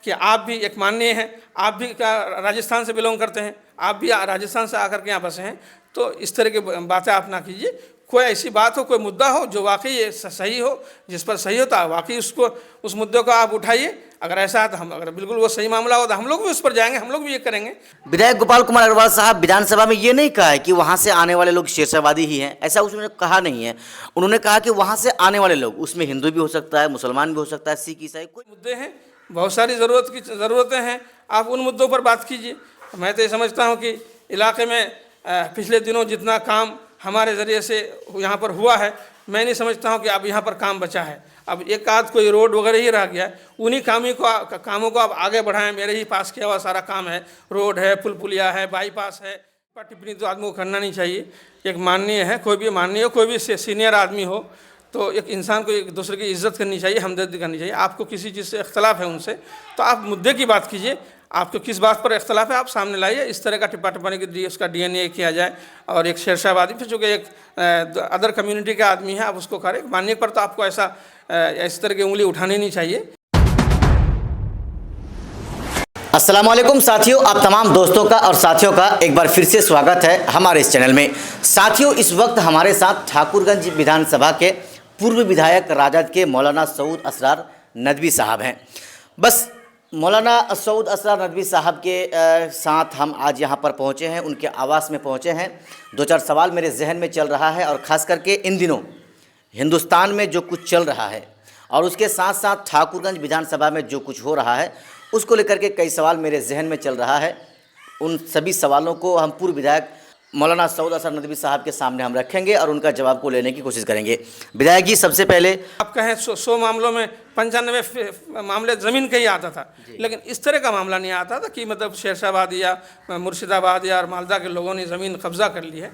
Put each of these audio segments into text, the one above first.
कि आप भी एक माननीय हैं, आप भी राजस्थान से बिलोंग करते हैं, आप भी राजस्थान से आकर के यहाँ बसे हैं, तो इस तरह की बातें आप ना कीजिए। कोई ऐसी बात हो, कोई मुद्दा हो जो वाकई सही हो, जिस पर सही होता है वाकई उसको, उस मुद्दे को आप उठाइए। अगर ऐसा है तो हम, अगर बिल्कुल वो सही मामला हो तो हम लोग भी उस पर जाएंगे, हम लोग भी ये करेंगे। विधायक गोपाल कुमार अग्रवाल साहब विधानसभा में ये नहीं कहा है कि वहाँ से आने वाले लोग शेरशाहवादी ही हैं, ऐसा उसने कहा नहीं है। उन्होंने कहा कि वहाँ से आने वाले लोग, उसमें हिंदू भी हो सकता है, मुसलमान भी हो सकता है, सिख ईसाई, कोई मुद्दे हैं, बहुत सारी ज़रूरतें हैं, आप उन मुद्दों पर बात कीजिए। मैं तो ये समझता हूँ कि इलाके में पिछले दिनों जितना काम हमारे ज़रिए से यहाँ पर हुआ है, मैं नहीं समझता हूँ कि अब यहाँ पर काम बचा है। अब एक आध कोई रोड वगैरह ही रह गया है, उन्हीं कामों को आप आगे बढ़ाएं। मेरे ही पास किया हुआ सारा काम है, रोड है, पुल पुलिया है, बाईपास है। पर टिप्पणी तो आदमी को करना नहीं चाहिए। एक माननीय है, कोई भी माननीय हो, कोई भी सीनियर आदमी हो, तो एक इंसान को एक दूसरे की इज्जत करनी चाहिए, हमदर्दी करनी चाहिए। आपको किसी चीज़ से इख्तलाफ है उनसे, तो आप मुद्दे की बात कीजिए। आपको किस बात पर इख्तलाफ है आप सामने लाइए। इस तरह का टिप्पणी की उसका DNA किया जाए। और एक शेरशाहवादी फिर चूँकि एक अदर कम्युनिटी का आदमी है, आप उसको करें मानने पर, तो आपको ऐसा इस तरह की उंगली उठानी नहीं चाहिए। अस्सलाम वालेकुम साथियों, आप तमाम दोस्तों का और साथियों का एक बार फिर से स्वागत है हमारे इस चैनल में। साथियों, इस वक्त हमारे साथ ठाकुरगंज विधानसभा के पूर्व विधायक राजद के मौलाना सऊद असरार नदवी साहब हैं। बस मौलाना सऊद असरार नदवी साहब के साथ हम आज यहाँ पर पहुँचे हैं, उनके आवास में पहुँचे हैं। दो चार सवाल मेरे जहन में चल रहा है, और ख़ास करके इन दिनों हिंदुस्तान में जो कुछ चल रहा है और उसके साथ साथ ठाकुरगंज विधानसभा में जो कुछ हो रहा है, उसको लेकर के कई सवाल मेरे जहन में चल रहा है। उन सभी सवालों को हम पूर्व विधायक मौलाना सऊद असरार नदवी साहब के सामने हम रखेंगे और उनका जवाब को लेने की कोशिश करेंगे। विधायक जी, सबसे पहले आप कहें 100 मामलों में 95 मामले ज़मीन का ही आता था, लेकिन इस तरह का मामला नहीं आता था कि मतलब शेरशाहबाद या मुर्शिदाबाद या मालदा के लोगों ने ज़मीन कब्ज़ा कर ली है।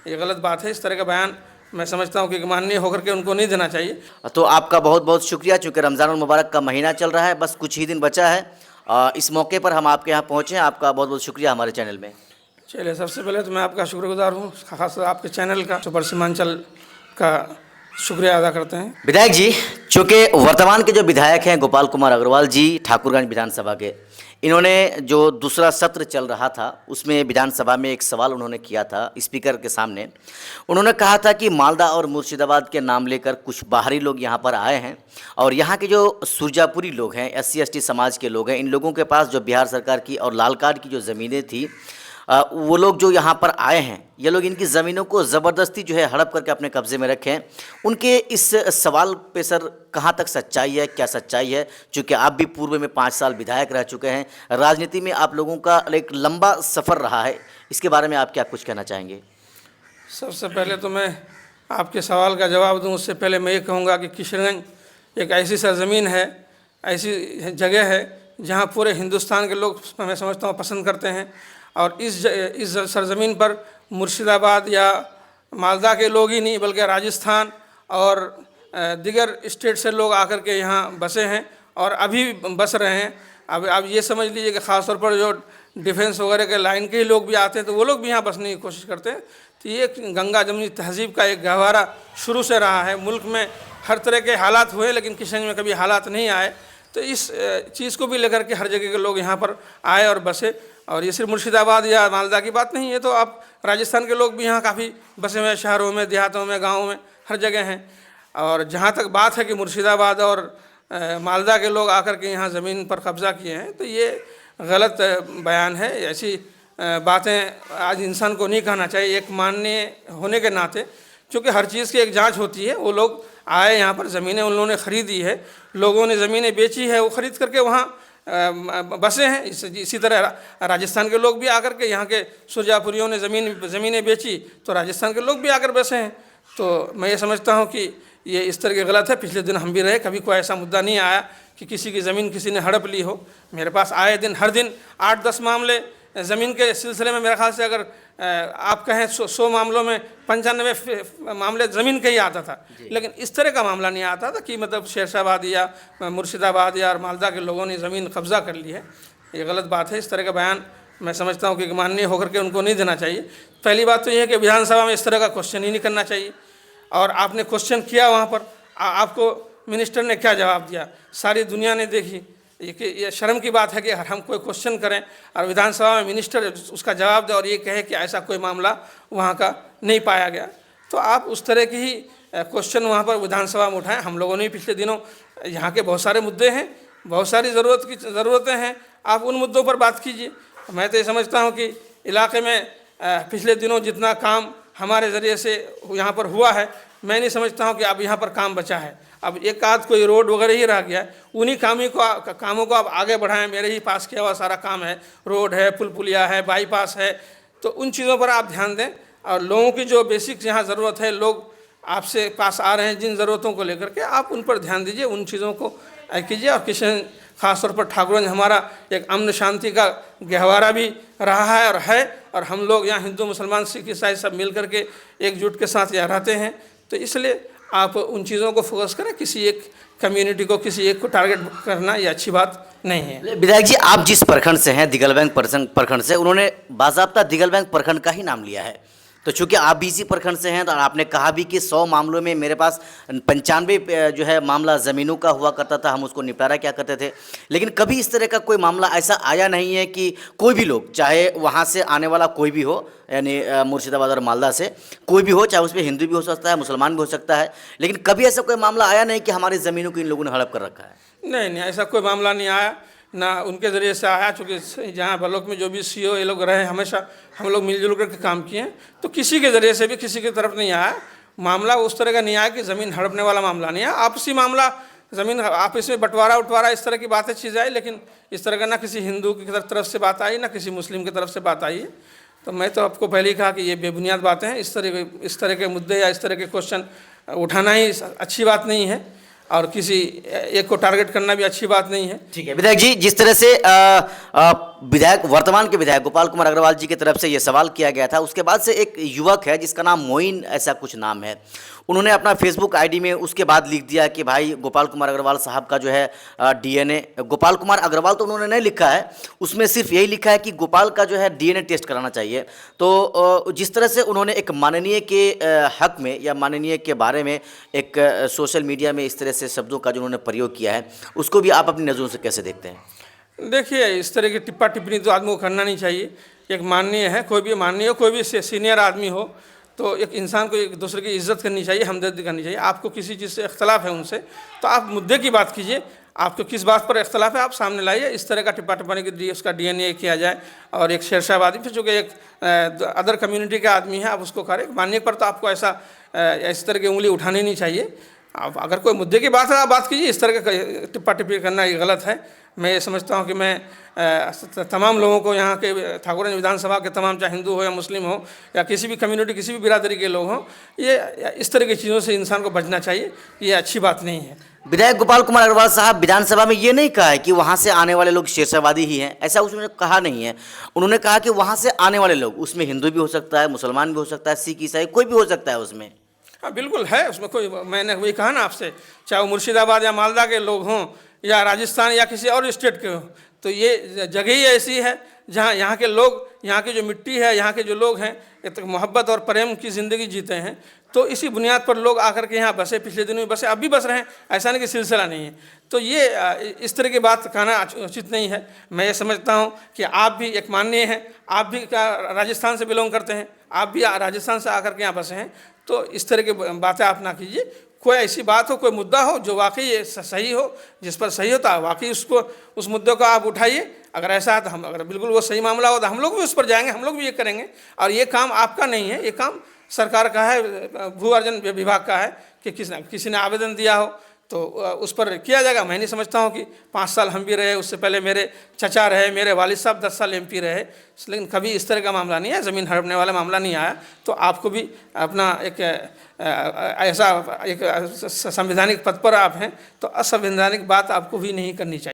ये गलत बात है। इस तरह का बयान मैं समझता हूँ कि माननीय होकर के उनको नहीं देना चाहिए। तो आपका बहुत बहुत शुक्रिया। चूँकि रमज़ान मुबारक का महीना चल रहा है, बस कुछ ही दिन बचा है, इस मौके पर हम आपके यहाँ पहुँचे हैं। आपका बहुत बहुत शुक्रिया हमारे चैनल में। चलिए, सबसे पहले तो मैं आपका शुक्रगुजार हूँ, खास आपके चैनल का, सुपर सीमांचल का शुक्रिया अदा करते हैं। विधायक जी, चूँकि वर्तमान के जो विधायक हैं गोपाल कुमार अग्रवाल जी ठाकुरगंज विधानसभा के, इन्होंने जो दूसरा सत्र चल रहा था उसमें विधानसभा में एक सवाल उन्होंने किया था स्पीकर के सामने। उन्होंने कहा था कि मालदा और मुर्शिदाबाद के नाम लेकर कुछ बाहरी लोग यहाँ पर आए हैं, और यहाँ के जो सुरजापुरी लोग हैं, SC ST समाज के लोग हैं, इन लोगों के पास जो बिहार सरकार की और लाल कार्ड की जो ज़मीनें थी, वो लोग जो यहाँ पर आए हैं, ये लोग इनकी ज़मीनों को ज़बरदस्ती जो है हड़प करके अपने कब्ज़े में रखें। उनके इस सवाल पे सर कहाँ तक सच्चाई है, क्या सच्चाई है? चूँकि आप भी पूर्व में 5 साल विधायक रह चुके हैं, राजनीति में आप लोगों का एक लंबा सफ़र रहा है, इसके बारे में आप क्या कुछ कहना चाहेंगे? सबसे पहले तो मैं आपके सवाल का जवाब दूँ उससे पहले मैं ये कहूँगा कि किशनगंज एक ऐसी सरजमीन है, ऐसी जगह है जहाँ पूरे हिंदुस्तान के लोग, मैं समझता हूँ, पसंद करते हैं। और इस सरजमीन पर मुर्शिदाबाद या मालदा के लोग ही नहीं बल्कि राजस्थान और दीगर स्टेट से लोग आकर के यहाँ बसे हैं और अभी बस रहे हैं। अब ये समझ लीजिए कि ख़ास तौर पर जो डिफेंस वगैरह के लाइन के ही लोग भी आते हैं, तो वो लोग भी यहाँ बसने की कोशिश करते हैं। तो ये गंगा जमुनी तहज़ीब का एक गहवारा शुरू से रहा है। मुल्क में हर तरह के हालात हुए, लेकिन किशनगंज में कभी हालात नहीं आए। तो इस चीज़ को भी लेकर के हर जगह के लोग यहाँ पर आए और बसे। और ये सिर्फ मुर्शिदाबाद या मालदा की बात नहीं है, तो आप राजस्थान के लोग भी यहाँ काफ़ी बसे हुए, शहरों में, देहातों में, गाँवों में, हर जगह हैं। और जहाँ तक बात है कि मुर्शिदाबाद और मालदा के लोग आकर के यहाँ ज़मीन पर कब्ज़ा किए हैं, तो ये गलत बयान है। ऐसी बातें आज इंसान को नहीं कहना चाहिए। एक माननीय होने के नाते, क्योंकि हर चीज़ की एक जांच होती है। वो लोग आए यहाँ पर, ज़मीनें उन्होंने ख़रीदी है, लोगों ने ज़मीनें बेची है, वो ख़रीद करके वहाँ बसे हैं। इसी तरह राजस्थान के लोग भी आकर के, यहाँ के सुरजापुरियों ने ज़मीनें बेची तो राजस्थान के लोग भी आकर बसे हैं। तो मैं ये समझता हूँ कि ये इस तरह के गलत है। पिछले दिन हम भी रहे, कभी कोई ऐसा मुद्दा नहीं आया कि किसी की ज़मीन किसी ने हड़प ली हो। मेरे पास आए दिन, हर दिन 8-10 मामले ज़मीन के सिलसिले में, मेरे ख्याल से अगर आप कहें 100 मामलों में 95 मामले ज़मीन का ही आता था, लेकिन इस तरह का मामला नहीं आता था कि मतलब शेरशाहबाद या मुर्शिदाबाद या मालदा के लोगों ने ज़मीन कब्ज़ा कर ली है। ये गलत बात है। इस तरह का बयान मैं समझता हूँ कि माननीय होकर के उनको नहीं देना चाहिए। पहली बात तो ये है कि विधानसभा में इस तरह का क्वेश्चन ही नहीं करना चाहिए। और आपने क्वेश्चन किया, वहाँ पर आपको मिनिस्टर ने क्या जवाब दिया, सारी दुनिया ने देखी। ये शर्म की बात है कि हम कोई क्वेश्चन करें और विधानसभा में मिनिस्टर उसका जवाब दे और ये कहे कि ऐसा कोई मामला वहाँ का नहीं पाया गया। तो आप उस तरह की ही क्वेश्चन वहाँ पर विधानसभा में उठाएं। हम लोगों ने पिछले दिनों यहाँ के बहुत सारे मुद्दे हैं, बहुत सारी ज़रूरतें हैं, आप उन मुद्दों पर बात कीजिए। मैं तो ये समझता हूँ कि इलाके में पिछले दिनों जितना काम हमारे ज़रिए से यहाँ पर हुआ है, मैं नहीं समझता हूँ कि अब यहाँ पर काम बचा है। अब एक आध कोई रोड वगैरह ही रह गया है, उन्हीं कामों को आप आगे बढ़ाएं। मेरे ही पास किया हुआ सारा काम है, रोड है, पुल पुलिया है, बाईपास है, तो उन चीज़ों पर आप ध्यान दें। और लोगों की जो बेसिक यहाँ ज़रूरत है, लोग आपसे पास आ रहे हैं जिन ज़रूरतों को लेकर के, आप उन पर ध्यान दीजिए, उन चीज़ों को कीजिए। और किशन खासतौर पर ठाकुरगंज हमारा एक अमन शांति का गहवारा भी रहा है और हम लोग यहाँ हिंदू मुसलमान सिख ईसाई सब मिल करके एकजुट के साथ यहाँ रहते हैं। तो इसलिए आप उन चीज़ों को फोकस करें, किसी एक कम्युनिटी को, किसी एक को टारगेट करना ये अच्छी बात नहीं है। विधायक जी, आप जिस प्रखंड से हैं, दिगलबैंक प्रखंड से, उन्होंने बाज़ाब्ता दिगलबैंक प्रखंड का ही नाम लिया है। तो चूंकि आप भी इसी प्रखंड से हैं, तो आपने कहा भी कि 100 मामलों में मेरे पास 95 जो है मामला ज़मीनों का हुआ करता था, हम उसको निपटारा क्या करते थे। लेकिन कभी इस तरह का कोई मामला ऐसा आया नहीं है कि कोई भी लोग, चाहे वहाँ से आने वाला कोई भी हो, यानी मुर्शिदाबाद और मालदा से कोई भी हो, चाहे उसमें हिंदू भी हो सकता है, मुसलमान भी हो सकता है, लेकिन कभी ऐसा कोई मामला आया नहीं कि हमारी ज़मीनों को इन लोगों ने हड़प कर रखा है। नहीं, ऐसा कोई मामला नहीं आया, ना उनके ज़रिए से आया। चूँकि जहाँ ब्लॉक में जो भी CO ये लोग रहे, हमेशा हम लोग मिलजुल करके काम किए हैं, तो किसी के ज़रिए से भी किसी की तरफ नहीं आया मामला। उस तरह का नहीं आया कि ज़मीन हड़पने वाला मामला नहीं आया। आपसी मामला, ज़मीन आपस में बंटवारा इस तरह की बातें चीज़ आई, लेकिन इस तरह का ना किसी हिंदू की तरफ से बात आई, ना किसी मुस्लिम की तरफ से बात आई है। तो मैं तो आपको पहले ही कहा कि ये बेबुनियाद बातें हैं। इस तरह के मुद्दे या इस तरह के क्वेश्चन उठाना ही अच्छी बात नहीं है, और किसी एक को टारगेट करना भी अच्छी बात नहीं है। ठीक है विधायक जी, जिस तरह से वर्तमान के विधायक गोपाल कुमार अग्रवाल जी की तरफ से ये सवाल किया गया था, उसके बाद से एक युवक है जिसका नाम मोइन ऐसा कुछ नाम है, उन्होंने अपना फेसबुक आईडी में उसके बाद लिख दिया कि भाई गोपाल कुमार अग्रवाल साहब का जो है DNA, गोपाल कुमार अग्रवाल तो उन्होंने नहीं लिखा है, उसमें सिर्फ यही लिखा है कि गोपाल का जो है DNA टेस्ट कराना चाहिए। तो जिस तरह से उन्होंने एक माननीय के हक में या माननीय के बारे में एक सोशल मीडिया में इस तरह से शब्दों का जो उन्होंने प्रयोग किया है, उसको भी आप अपनी नज़रों से कैसे देखते हैं? देखिए, इस तरह की टिप्पा टिप्पणी तो आदमी को करना नहीं चाहिए। एक माननीय है, कोई भी माननीय हो, कोई भी सीनियर आदमी हो, तो एक इंसान को एक दूसरे की इज्जत करनी चाहिए, हमदर्दी करनी चाहिए। आपको किसी चीज़ से इख्तलाफ है उनसे, तो आप मुद्दे की बात कीजिए, आपको किस बात पर इख्तलाफ है आप सामने लाइए। इस तरह का टिप्पा टिप्पणी के उसका DNA किया जाए, और एक शेरशाह आदमी फिर चूँकि एक अदर कम्युनिटी का आदमी है, आप उसको करें। माननीय पर तो आपको ऐसा इस तरह की उंगली उठानी नहीं चाहिए। आप अगर कोई मुद्दे की बात है आप बात कीजिए, इस तरह का टिप्पा टिप्पणी करना ये गलत है। मैं ये समझता हूँ कि मैं तमाम लोगों को, यहाँ के ठाकुरगंज विधानसभा के तमाम, चाहे हिंदू हो या मुस्लिम हो या किसी भी कम्युनिटी, किसी भी बिरादरी के लोग हों, ये इस तरह की चीज़ों से इंसान को बचना चाहिए। ये अच्छी बात नहीं है। विधायक गोपाल कुमार अग्रवाल साहब विधानसभा में ये नहीं कहा है कि वहाँ से आने वाले लोग शेरशाहवादी ही हैं, ऐसा उसने कहा नहीं है। उन्होंने कहा कि वहाँ से आने वाले लोग, उसमें हिंदू भी हो सकता है, मुसलमान भी हो सकता है, सिख ईसाई कोई भी हो सकता है उसमें। हाँ बिल्कुल है, उसमें कोई, मैंने वही कहा ना आपसे, चाहे वो मुर्शिदाबाद या मालदा के लोग हों या राजस्थान या किसी और स्टेट के हों, तो ये जगह ही ऐसी है जहाँ यहाँ के लोग, यहाँ की जो मिट्टी है, यहाँ के जो लोग हैं, ये तक मोहब्बत और प्रेम की ज़िंदगी जीते हैं। तो इसी बुनियाद पर लोग आकर के यहाँ बसे, पिछले दिनों में बसे, अब भी बस रहे हैं, ऐसा नहीं कि सिलसिला नहीं है। तो ये इस तरह की बात कहना उचित नहीं है। मैं ये समझता हूँ कि आप भी एक माननीय हैं, आप भी राजस्थान से बिलोंग करते हैं, आप भी राजस्थान से आकर के यहाँ बसे हैं, तो इस तरह की बातें आप ना कीजिए। कोई ऐसी बात हो, कोई मुद्दा हो जो वाकई सही हो, जिस पर सही होता है, वाकई उसको, उस मुद्दे को आप उठाइए। अगर ऐसा है तो हम, अगर बिल्कुल वो सही मामला हो तो हम लोग भी उस पर जाएंगे, हम लोग भी ये करेंगे। और ये काम आपका नहीं है, ये काम सरकार का है, भू अर्जन विभाग का है कि किसी ने आवेदन दिया हो तो उस पर किया जाएगा। मैं नहीं समझता हूँ कि 5 साल हम भी रहे, उससे पहले मेरे चचा रहे, मेरे वालिद साहब 10 साल MP रहे, लेकिन कभी इस तरह का मामला नहीं है, ज़मीन हड़पने वाला मामला नहीं आया। तो आपको भी अपना एक ऐसा एक संवैधानिक पद पर आप हैं, तो असंवैधानिक बात आपको भी नहीं करनी चाहिए।